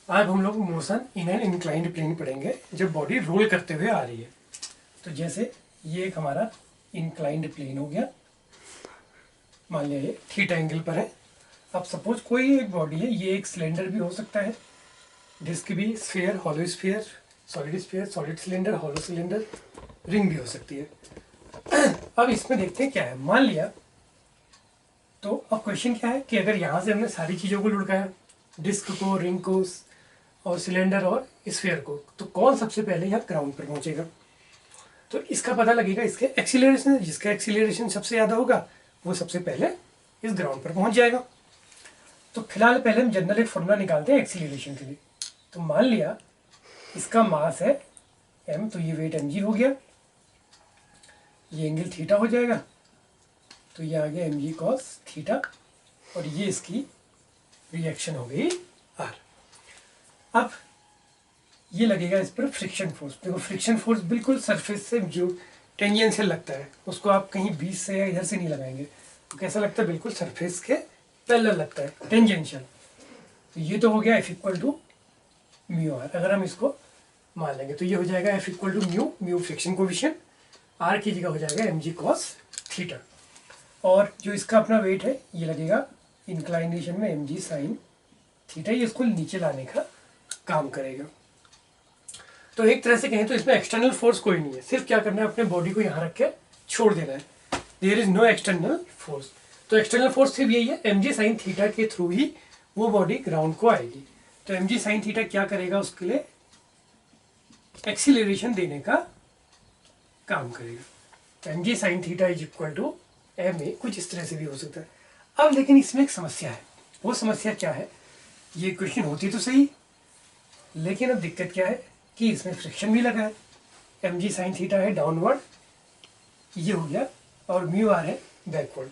आज हम लोग motion in an inclined plane पढ़ेंगे जब बॉडी रोल करते हुए आ रही है। तो जैसे ये एक हमारा इंक्लाइंड प्लेन हो गया, मान लिया ये थीटा एंगल पर है। अब सपोज कोई एक बॉडी है, ये एक सिलेंडर भी हो सकता है, डिस्क भी, sphere, hollow sphere, solid cylinder, hollow cylinder, ring भी हो सकती है। अब इसमें देखते हैं क्या है। मान लिया, तो अब क्वेश्चन क्या है कि अगर यहाँ से हमने सारी चीज़ों को लुढ़काया, डिस्क को, रिंग को और सिलेंडर और स्फीयर को, तो कौन सबसे पहले यहाँ ग्राउंड पर पहुंचेगा। तो इसका पता लगेगा इसके एक्सीलरेशन, जिसका एक्सीलरेशन सबसे ज़्यादा होगा वो सबसे पहले इस ग्राउंड पर पहुंच जाएगा। तो फिलहाल पहले हम जनरल एक फॉर्मूला निकालते हैं एक्सीलरेशन के लिए। तो मान लिया इसका मास है m, तो ये वेट mg हो गया, ये एंगल थीटा हो जाएगा, तो ये आ गया mg cos थीटा, और ये इसकी रिएक्शन हो गई r। अब ये लगेगा इस पर फ्रिक्शन फोर्स। देखो फ्रिक्शन फोर्स बिल्कुल सरफेस से जो टेंजेंशियल लगता है, उसको आप कहीं बीच से या इधर से नहीं लगाएंगे, तो कैसा लगता है, बिल्कुल सरफेस के पैरेलल लगता है, टेंजेंशियल। तो ये तो हो गया F equal to mu R. अगर हम इसको मान लेंगे तो ये हो जाएगा F equal to mu friction coefficient, R की जगह हो जाएगा mg cos थीटा, और जो इसका अपना वेट है ये लगेगा इंक्लाइनेशन में mg sin थीटा, ये इसको नीचे लाने का काम करेगा। तो एक तरह से कहें तो इसमें एक्सटर्नल फोर्स कोई नहीं है, सिर्फ क्या करना है, अपने बॉडी को यहाँ रख के छोड़ देना है। There is no external force. तो एक्सटर्नल फोर्स सिर्फ यही है, mg sin थीटा के थ्रू ही वो बॉडी ग्राउंड को आएगी। तो mg sin थीटा क्या करेगा, उसके लिए एक्सीलरेशन देने का काम करेगा। तो mg sin theta is equal to ma, कुछ इस तरह से भी हो सकता है। अब लेकिन इसमें एक समस्या है। वो समस्या क्या है, ये क्वेश्चन होती तो सही, लेकिन अब दिक्कत क्या है कि इसमें फ्रिक्शन भी लगा है। mg sin थीटा है डाउनवर्ड, ये हो गया, और म्यू आर है बैकवर्ड।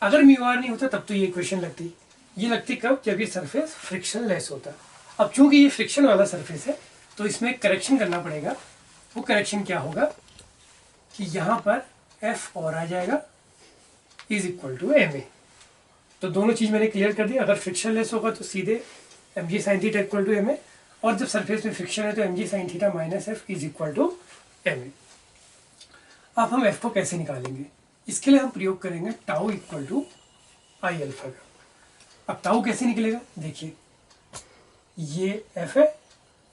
अगर म्यू आर नहीं होता तब तो ये इक्वेशन लगती। ये लगती कब, जब ये सरफेस फ्रिक्शन लेस होता। अब चूंकि ये फ्रिक्शन वाला सरफेस है तो इसमें करेक्शन करना पड़ेगा। वो करेक्शन क्या होगा कि यहाँ पर F और आ जाएगा इज इक्वल टू ma। तो दोनों चीज़ मैंने क्लियर कर दी। अगर फ्रिक्शन लेस होगा तो सीधे mg sin theta equal to ma, और जब सरफेस में फ्रिक्शन है तो mg sin theta minus F is equal to ma। अब हम F को कैसे निकालेंगे, इसके लिए हम प्रयोग करेंगे tau equal to I alpha का। अब टाउ कैसे निकलेगा, देखिए ये F है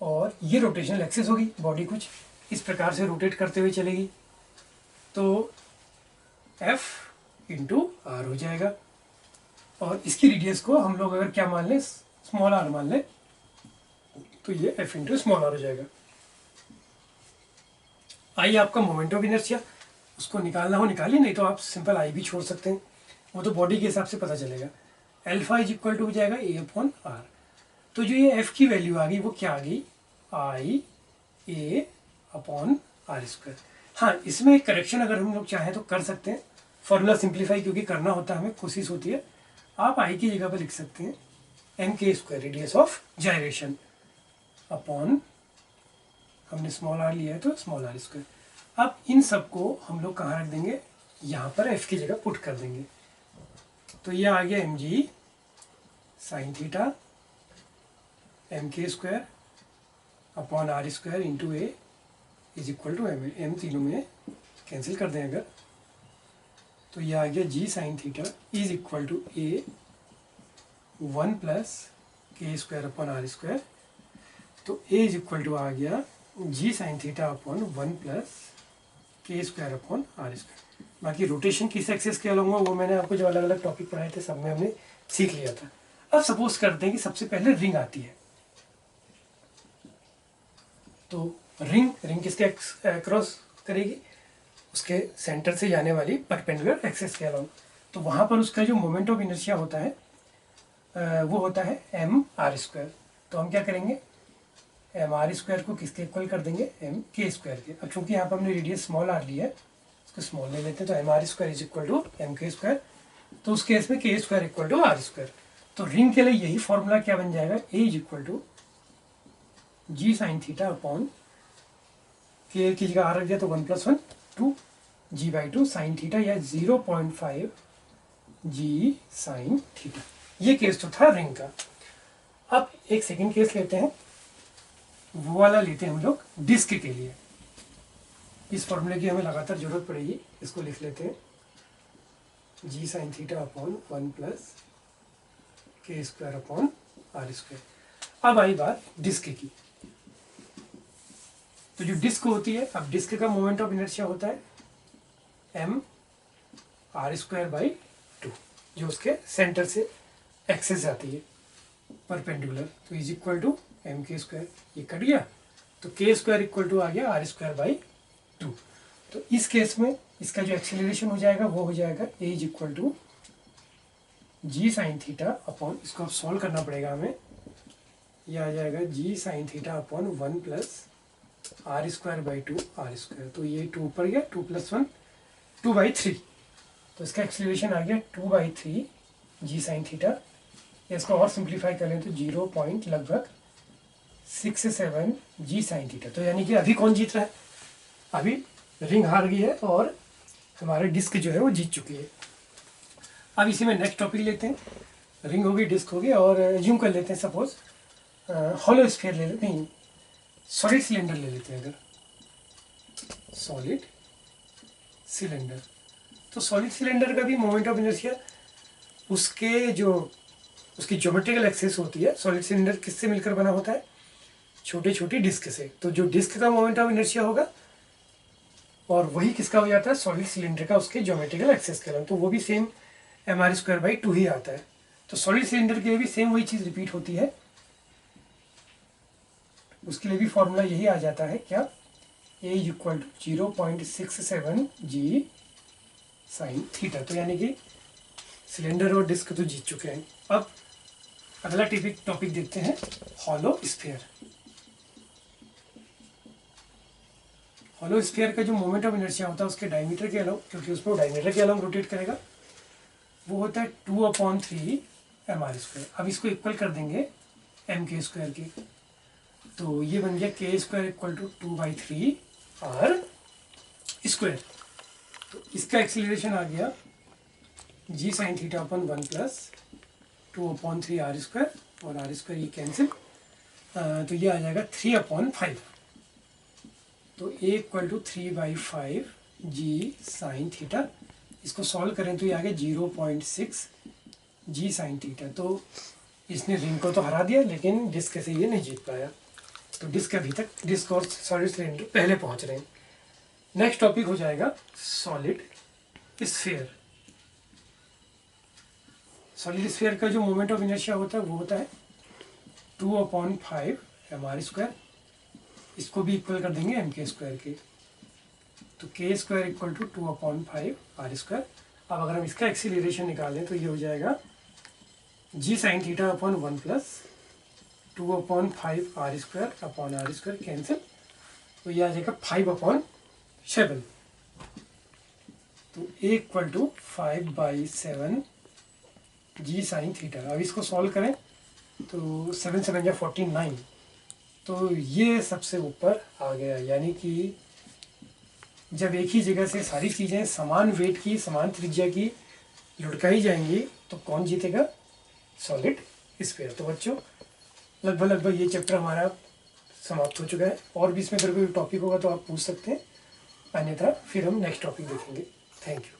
और ये रोटेशनल एक्सिस होगी, बॉडी कुछ इस प्रकार से रोटेट करते हुए चलेगी, तो F इंटू आर हो जाएगा। और इसकी रेडियस को हम लोग अगर क्या मान लें, स्मॉल आर मान लें, तो ये F इंटू स्मॉल आर हो जाएगा। आई आपका मोमेंट ऑफ इनर्शिया, उसको निकालना हो निकालिए, नहीं तो आप सिंपल आई भी छोड़ सकते हैं, वो तो बॉडी के हिसाब से पता चलेगा। अल्फा इज इक्वल टू हो जाएगा ए अपॉन आर। तो जो ये F की वैल्यू आ गई वो क्या आ गई, आई ए अपॉन आर स्क्वायर। हाँ, इसमें एक करेक्शन अगर हम लोग चाहें तो कर सकते हैं, फॉर्मूला सिंप्लीफाई क्योंकि करना होता है, हमें कोशिश होती है। आप आई की जगह पर लिख सकते हैं M K square, radius of gyration, upon हमने स्मॉल आर लिया है तो स्मॉल आर स्क्वायर। अब इन सबको हम लोग कहाँ रख देंगे, यहाँ पर F की जगह पुट कर देंगे। तो ये आ गया mg sine theta M K square upon R square into A is equal to M. M तीनों में कैंसिल कर दें अगर, तो ये आ गया g sine theta is equal to A 1 plus K square upon R square. तो a इज इक्वल टू आ गया g sine theta upon 1 plus K square upon R square. बाकी रोटेशन किस एक्सिस के अलॉन्ग वो मैंने आपको जो अलग अलग टॉपिक पढ़ाए थे सब में हमने सीख लिया था। अब सपोज करते हैं कि सबसे पहले रिंग आती है, तो रिंग किसके क्रॉस करेगी, उसके सेंटर से जाने वाली परपेंडिकुलर एक्सिस के अलॉन्ग। तो वहाँ पर उसका जो मोमेंट ऑफ इनर्शिया होता है वो होता है एम आर स्क्वायर। तो हम क्या करेंगे, एम आर स्क्वायर को किसके इक्वल कर देंगे, एम के स्क्वायर के। अब चूंकि यहाँ पर हमने रेडियस स्मॉल आर लिया है, इसको स्मॉल ले लेते हैं, तो M R square is equal to M K square. तो उस केस में K square equal to R square. तो रिंग के लिए यही फॉर्मूला क्या बन जाएगा, A is equal to G sine theta upon K की जगह आर रख दिया तो 1 + 1 2 जी बाई 2 साइन थीटा, या 0.5 जी साइन थीटा। ये केस तो था रिंग का। अब एक सेकंड केस लेते हैं, वो वाला लेते हैं हम लोग डिस्क के लिए। इस फॉर्मूले की हमें लगातार जरूरत पड़ेगी, इसको लिख लेते हैं जी sine theta upon 1 plus K square upon R square. अब आई बात डिस्क की। तो जो डिस्क होती है, अब डिस्क का मोमेंट ऑफ इनर्शिया होता है एम आर स्क्वायर बाई 2, जो उसके सेंटर से एक्सेस जाती है परपेंडिकुलर, तो is equal to M K square, ये कट गया तो के स्क्वायर इक्वल टू आ गया आर स्क्वायर बाई 2। तो इस केस में इसका जो एक्सेलरेशन हो जाएगा वो हो जाएगा A is equal to G sine theta upon, इसको अब सॉल्व करना पड़ेगा हमें, यह आ जाएगा G sine theta upon 1 plus R square by 2 R square. तो ये 2 ऊपर गया, 2 प्लस 1 2/3, तो इसका एक्सेलरेशन आ गया 2/3 जी साइन थीटा। इसको और सिंप्लीफाई कर लें तो 0.67 जी साइन थीटा। तो यानी कि अभी कौन जीत रहा है? अभी रिंग हार गई है और हमारे डिस्क जो है वो जीत चुकी है। अब इसी में नेक्स्ट टॉपिक लेते हैं, रिंग होगी, डिस्क होगी, और एज्यूम कर लेते हैं सपोज हॉलो स्फीयर ले लेते हैं, सॉलिड सिलेंडर ले लेते हैं। अगर सॉलिड सिलेंडर, तो सॉलिड सिलेंडर का भी मोमेंट ऑफ इनर्शिया उसकी ज्योमेट्रिकल एक्सिस होती है। सॉलिड सिलेंडर किससे मिलकर बना होता है? छोटे छोटे डिस्क से। तो जो डिस्क का मोमेंट ऑफ इनर्शिया होगा और वही किसका हो जाता है? सॉलिड सिलेंडर का, उसके ज्योमेट्रिकल एक्सिस के। तो वो भी same M R square by 2 ही आता है। तो सॉलिड सिलेंडर के लिए भी सेम वही चीज़ रिपीट होती है, उसके लिए भी फॉर्मूला यही आ जाता है क्या? A is equal to 0.67 G sine theta. तो यानी कि सिलेंडर और डिस्क तो जीत चुके हैं। अब अगला टॉपिक देखते हैं, हॉलो स्फीयर। हॉलो स्फीयर का जो मोमेंट ऑफ इनर्शिया होता है उसके डायमीटर के अलावा, क्योंकि उसमें डायमीटर के अलावा रोटेट करेगा, वो होता है 2/3 एम आर स्क्वायर। अब इसको इक्वल कर देंगे एम के स्क्वायर के, तो ये बन गया K square equal to 2/3 R square. तो इसका एक्सीलरेशन आ गया G sine theta upon 1 plus 2/3 R square, और आर स्क्वायर ये कैंसिल, तो ये आ जाएगा 3/5। तो A equal to 3/5 G sine theta. इसको सॉल्व करें तो ये आ गया 0.6 जी साइन थीटा। तो इसने रिंग को तो हरा दिया, लेकिन डिस्क से ये नहीं जीत पाया। तो डिस्क अभी तक, डिस्क और सॉलिड सिलेंडर पहले पहुंच रहे हैं। नेक्स्ट टॉपिक हो जाएगा सॉलिड स्फीयर। सॉलिड स्फीयर का जो मोमेंट ऑफ इनर्शिया होता है वो होता है 2/5 एम आर स्क्वायर। इसको भी इक्वल कर देंगे एम के स्क्वायर के, तो K square equal to 2/5 R square. अब अगर हम इसका एक्सीलरेशन निकालें तो ये हो जाएगा G sine theta upon 1 plus 2/5 R square upon R square cancel, तो ये आ जाएगा 5/7। तो A equal to 5/7 G sine theta. अब इसको सॉल्व करें तो 7 7 या 49, तो ये सबसे ऊपर आ गया। यानी कि जब एक ही जगह से सारी चीज़ें समान वेट की, समान त्रिज्या की लुढ़काई जाएंगी तो कौन जीतेगा? Solid sphere. तो बच्चों लगभग ये चैप्टर हमारा समाप्त हो चुका है। और भी इसमें अगर कोई टॉपिक होगा तो आप पूछ सकते हैं, अन्यथा फिर हम नेक्स्ट टॉपिक देखेंगे। Thank you.